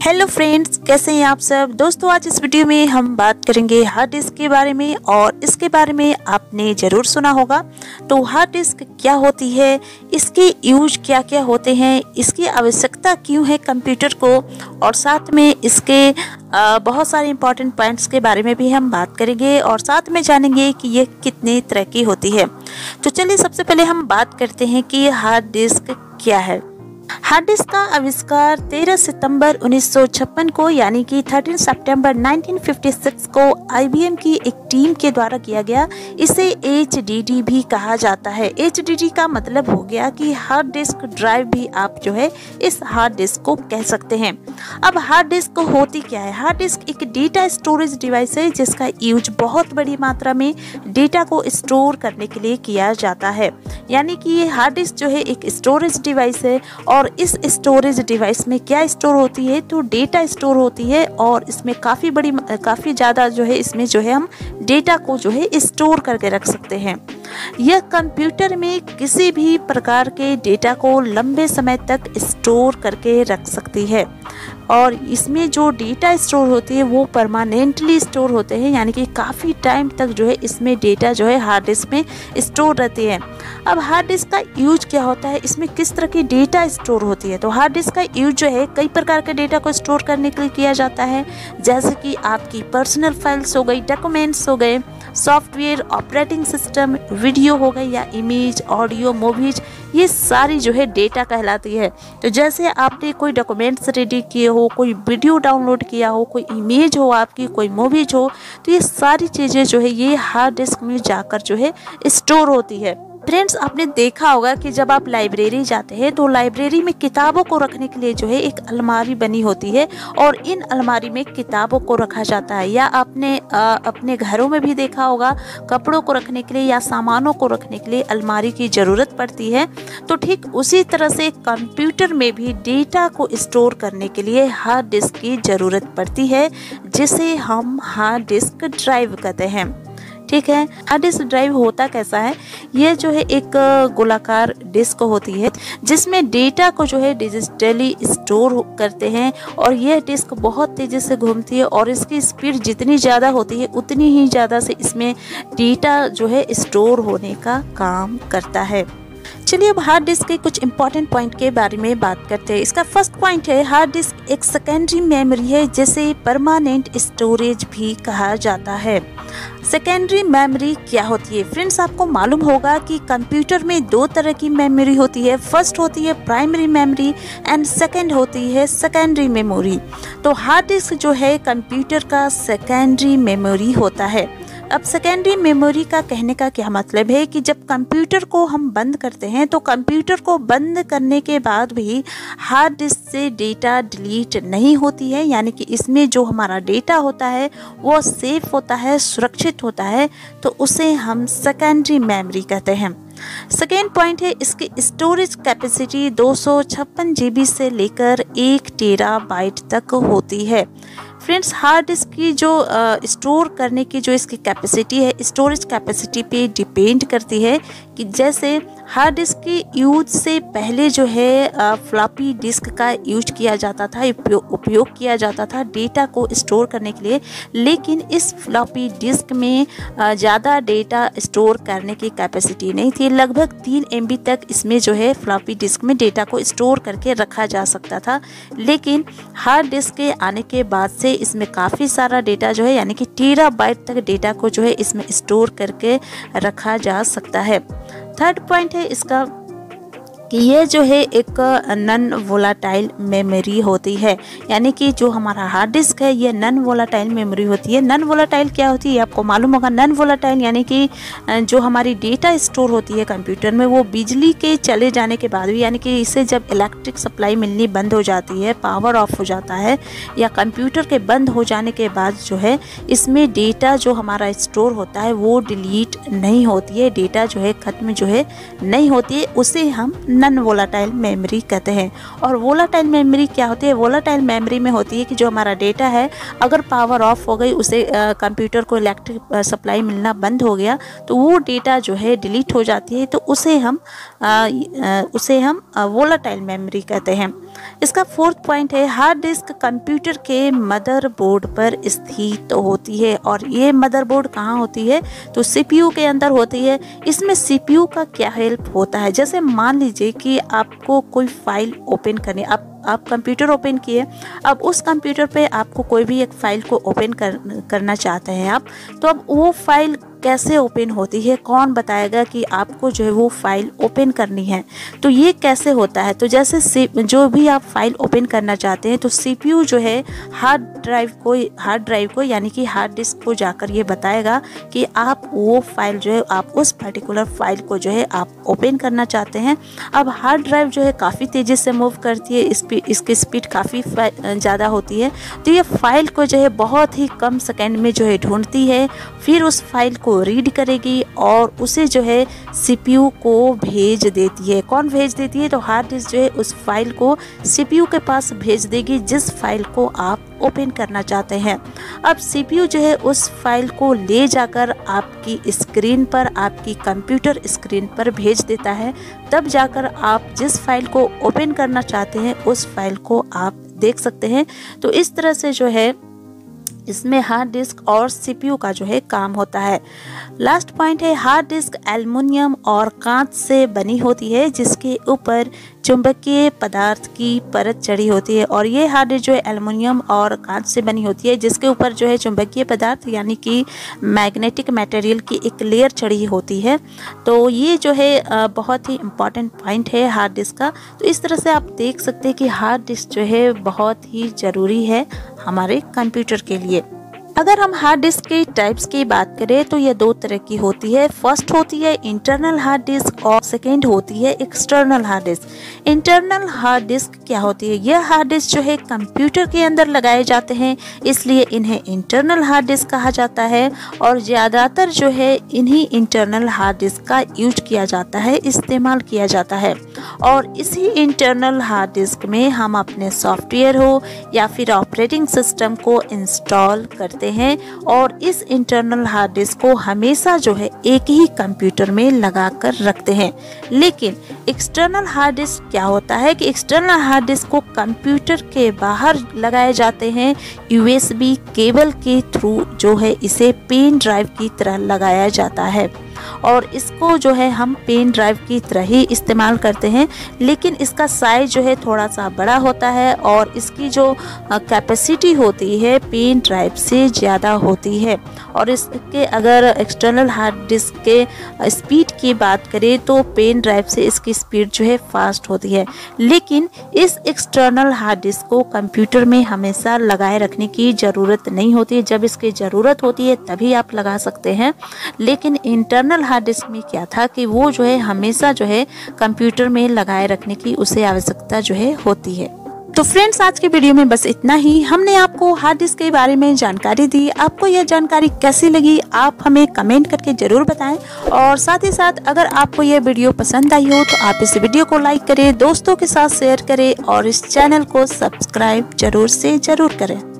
Hello friends, कैसे हैं आप सब दोस्तों। आज इस वीडियो में हम बात करेंगे हार्ड डिस्क के बारे में और इसके बारे में आपने ज़रूर सुना होगा। तो हार्ड डिस्क क्या होती है, इसके यूज क्या क्या होते हैं, इसकी आवश्यकता क्यों है कंप्यूटर को, और साथ में इसके बहुत सारे इंपॉर्टेंट पॉइंट्स के बारे में भी हम बात करेंगे और साथ में जानेंगे कि ये कितने तरह की होती है। तो चलिए सबसे पहले हम बात करते हैं कि हार्ड डिस्क क्या है। हार्ड डिस्क का आविष्कार 13 सितंबर 1956 को यानी कि 13 सितंबर 1956 को IBM की एक टीम के द्वारा किया गया। इसे HDD भी कहा जाता है। HDD का मतलब हो गया कि हार्ड डिस्क ड्राइव भी आप जो है इस हार्ड डिस्क को कह सकते हैं। अब हार्ड डिस्क होती क्या है? हार्ड डिस्क एक डेटा स्टोरेज डिवाइस है जिसका यूज बहुत बड़ी मात्रा में डेटा को स्टोर करने के लिए किया जाता है। यानी कि ये हार्ड डिस्क जो है एक स्टोरेज डिवाइस है और इस स्टोरेज डिवाइस में क्या स्टोर होती है, तो डेटा स्टोर होती है और इसमें काफ़ी ज़्यादा जो है इसमें जो है हम डेटा को जो है स्टोर करके रख सकते हैं। यह कंप्यूटर में किसी भी प्रकार के डेटा को लंबे समय तक स्टोर करके रख सकती है और इसमें जो डेटा स्टोर होती है वो परमानेंटली स्टोर होते हैं, यानी कि काफ़ी टाइम तक जो है इसमें डेटा जो है हार्ड डिस्क में स्टोर रहती है। अब हार्ड डिस्क का यूज क्या होता है, इसमें किस तरह की डेटा स्टोर होती है? तो हार्ड डिस्क का यूज जो है कई प्रकार के डेटा को स्टोर करने के लिए किया जाता है, जैसे कि आपकी पर्सनल फाइल्स हो गई, डॉक्यूमेंट्स हो गए, सॉफ्टवेयर, ऑपरेटिंग सिस्टम, वीडियो हो गई या इमेज, ऑडियो, मूवीज, ये सारी जो है डेटा कहलाती है। तो जैसे आपने कोई डॉक्यूमेंट्स रेडी किए हो, कोई वीडियो डाउनलोड किया हो, कोई इमेज हो आपकी, कोई मूवीज हो, तो ये सारी चीज़ें जो है ये हार्ड डिस्क में जाकर जो है स्टोर होती है। फ्रेंड्स, आपने देखा होगा कि जब आप लाइब्रेरी जाते हैं तो लाइब्रेरी में किताबों को रखने के लिए जो है एक अलमारी बनी होती है और इन अलमारी में किताबों को रखा जाता है। या आपने अपने घरों में भी देखा होगा कपड़ों को रखने के लिए या सामानों को रखने के लिए अलमारी की ज़रूरत पड़ती है। तो ठीक उसी तरह से कंप्यूटर में भी डेटा को स्टोर करने के लिए हार्ड डिस्क की ज़रूरत पड़ती है, जिसे हम हार्ड डिस्क ड्राइव कहते हैं। ठीक है, हार्ड डिस्क ड्राइव होता कैसा है? ये जो है एक गोलाकार डिस्क होती है जिसमें डेटा को जो है डिजिटली स्टोर करते हैं और यह डिस्क बहुत तेज़ी से घूमती है और इसकी स्पीड जितनी ज़्यादा होती है उतनी ही ज़्यादा से इसमें डेटा जो है स्टोर होने का काम करता है। चलिए अब हार्ड डिस्क के कुछ इंपॉर्टेंट पॉइंट के बारे में बात करते हैं। इसका फर्स्ट पॉइंट है, हार्ड डिस्क एक सेकेंडरी मेमोरी है जिसे परमानेंट स्टोरेज भी कहा जाता है। सेकेंडरी मेमोरी क्या होती है? फ्रेंड्स, आपको मालूम होगा कि कंप्यूटर में दो तरह की मेमोरी होती है। फर्स्ट होती है प्राइमरी मेमोरी एंड सेकेंड होती है सेकेंडरी मेमोरी। तो हार्ड डिस्क जो है कंप्यूटर का सेकेंडरी मेमोरी होता है। अब सेकेंडरी मेमोरी का कहने का क्या मतलब है कि जब कंप्यूटर को हम बंद करते हैं तो कंप्यूटर को बंद करने के बाद भी हार्ड डिस्क से डेटा डिलीट नहीं होती है, यानी कि इसमें जो हमारा डेटा होता है वो सेफ होता है, सुरक्षित होता है, तो उसे हम सेकेंडरी मेमोरी कहते हैं। सेकेंड पॉइंट है, इसकी स्टोरेज कैपेसिटी 256 GB से लेकर 1 टेराबाइट तक होती है। फ्रेंड्स, हार्ड डिस्क की जो स्टोर करने की जो इसकी कैपेसिटी है स्टोरेज कैपेसिटी पे डिपेंड करती है कि जैसे हार्ड डिस्क के यूज से पहले जो है फ्लॉपी डिस्क का यूज किया जाता था, उपयोग किया जाता था डेटा को स्टोर करने के लिए, लेकिन इस फ्लॉपी डिस्क में ज़्यादा डेटा स्टोर करने की कैपेसिटी नहीं थी। लगभग 3 MB तक इसमें जो है फ्लॉपी डिस्क में डेटा को स्टोर करके रखा जा सकता था, लेकिन हार्ड डिस्क के आने के बाद से इसमें काफ़ी सारा डेटा जो है यानी कि टेराबाइट तक डेटा को जो है इसमें स्टोर करके रखा जा सकता है। थर्ड पॉइंट है इसका कि ये जो है एक नॉन वोलाटाइल मेमोरी होती है, यानी कि जो हमारा हार्ड डिस्क है ये नॉन वोलाटाइल मेमोरी होती है। नॉन वोलाटाइल क्या होती है आपको मालूम होगा। नॉन वोलाटाइल यानी कि जो हमारी डेटा स्टोर होती है कंप्यूटर में वो बिजली के चले जाने के बाद भी, यानी कि इसे जब इलेक्ट्रिक सप्लाई मिलनी बंद हो जाती है, पावर ऑफ हो जाता है या कंप्यूटर के बंद हो जाने के बाद जो है इसमें डेटा जो हमारा स्टोर होता है वो डिलीट नहीं होती है, डेटा जो है ख़त्म जो है नहीं होती है, उसे हम नॉन वोलाटाइल मेमोरी कहते हैं। और वोलाटाइल मेमोरी क्या होती है? वोलाटाइल मेमोरी में होती है कि जो हमारा डेटा है अगर पावर ऑफ हो गई, उसे कंप्यूटर को इलेक्ट्रिक सप्लाई मिलना बंद हो गया तो वो डेटा जो है डिलीट हो जाती है, तो उसे हम वोलाटाइल मेमोरी कहते हैं। इसका फोर्थ पॉइंट है हार्ड डिस्क कंप्यूटर के मदरबोर्ड पर स्थित होती है। और ये मदरबोर्ड कहाँ होती है, तो सीपीयू के अंदर होती है। इसमें सीपीयू का क्या हेल्प होता है, जैसे मान लीजिए कि आपको कोई फाइल ओपन करनी, आप कंप्यूटर ओपन किए, अब उस कंप्यूटर पे आपको कोई भी एक फाइल को ओपन करना चाहते हैं आप, तो अब वो फाइल कैसे ओपन होती है, कौन बताएगा कि आपको जो है वो फाइल ओपन करनी है, तो ये कैसे होता है। तो जैसे जो भी आप फाइल ओपन करना चाहते हैं तो सीपीयू जो है हार्ड ड्राइव को यानी कि हार्ड डिस्क को जाकर ये बताएगा कि आप वो फाइल जो है, आप उस पर्टिकुलर फाइल को जो है आप ओपन करना चाहते हैं। अब हार्ड ड्राइव जो है काफ़ी तेज़ी से मूव करती है, इसकी स्पीड काफ़ी ज़्यादा होती है, तो ये फाइल को जो है बहुत ही कम सेकेंड में जो है ढूंढती है, फिर उस फाइल को रीड करेगी और उसे जो है सीपीयू को भेज देती है। कौन भेज देती है, तो हार्ड डिस्क जो है उस फाइल को सीपीयू के पास भेज देगी जिस फाइल को आप ओपन करना चाहते हैं। अब सीपीयू जो है उस फाइल को ले जाकर आपकी स्क्रीन पर, आपकी कंप्यूटर स्क्रीन पर भेज देता है, तब जाकर आप जिस फाइल को ओपन करना चाहते हैं उस फाइल को आप देख सकते हैं। तो इस तरह से जो है इसमें हार्ड डिस्क और सीपीयू का जो है काम होता है। लास्ट पॉइंट है हार्ड डिस्क एल्युमिनियम और कांच से बनी होती है जिसके ऊपर चुंबकीय पदार्थ की परत चढ़ी होती है। और ये हार्ड डिस्क जो है एल्युमिनियम और कांच से बनी होती है जिसके ऊपर जो है चुंबकीय पदार्थ यानी कि मैग्नेटिक मटेरियल की एक लेयर चढ़ी होती है। तो ये जो है बहुत ही इम्पॉर्टेंट पॉइंट है हार्ड डिस्क का। तो इस तरह से आप देख सकते हैं कि हार्ड डिस्क जो है बहुत ही ज़रूरी है हमारे कंप्यूटर के लिए। अगर हम हार्ड डिस्क के टाइप्स की बात करें तो ये दो तरह की होती है। फर्स्ट होती है इंटरनल हार्ड डिस्क और सेकेंड होती है external hard disk. Internal hard disk क्या होती है, यह हार्ड डिस्क जो है कंप्यूटर के अंदर लगाए जाते हैं, इसलिए इन्हें इंटरनल हार्ड डिस्क कहा जाता है। और ज़्यादातर जो है इन्हीं इंटरनल हार्ड डिस्क का यूज किया जाता है, इस्तेमाल किया जाता है। और इसी इंटरनल हार्ड डिस्क में हम अपने सॉफ्टवेयर हो या फिर ऑपरेटिंग सिस्टम को इंस्टॉल करते हैं। और इस इंटरनल हार्ड डिस्क को हमेशा जो है एक ही कंप्यूटर में लगा कर रखते हैं। लेकिन एक्सटर्नल हार्ड डिस्क क्या होता है कि एक्सटर्नल हार्ड डिस्क को कंप्यूटर के बाहर लगाए जाते हैं, यूएसबी केबल के थ्रू जो है इसे पेन ड्राइव की तरह लगाया जाता है। और इसको जो है हम पेन ड्राइव की तरह ही इस्तेमाल करते हैं, लेकिन इसका साइज जो है थोड़ा सा बड़ा होता है और इसकी जो कैपेसिटी होती है पेन ड्राइव से ज़्यादा होती है। और इसके अगर एक्सटर्नल हार्ड डिस्क के स्पीड की बात करें तो पेन ड्राइव से इसकी स्पीड जो है फास्ट होती है। लेकिन इस एक्सटर्नल हार्ड डिस्क को कंप्यूटर में हमेशा लगाए रखने की ज़रूरत नहीं होती है, जब इसकी ज़रूरत होती है तभी आप लगा सकते हैं। लेकिन इंटरनल हार्ड डिस्क में क्या था कि वो जो है हमेशा जो है कंप्यूटर में लगाए रखने की उसे आवश्यकता जो है होती है। तो फ्रेंड्स आज के वीडियो में बस इतना ही। हमने आपको हार्ड डिस्क के बारे में जानकारी दी। आपको यह जानकारी कैसी लगी आप हमें कमेंट करके जरूर बताएं। और साथ ही साथ अगर आपको यह वीडियो पसंद आई हो तो आप इस वीडियो को लाइक करें, दोस्तों के साथ शेयर करें और इस चैनल को सब्सक्राइब जरूर से जरूर करें।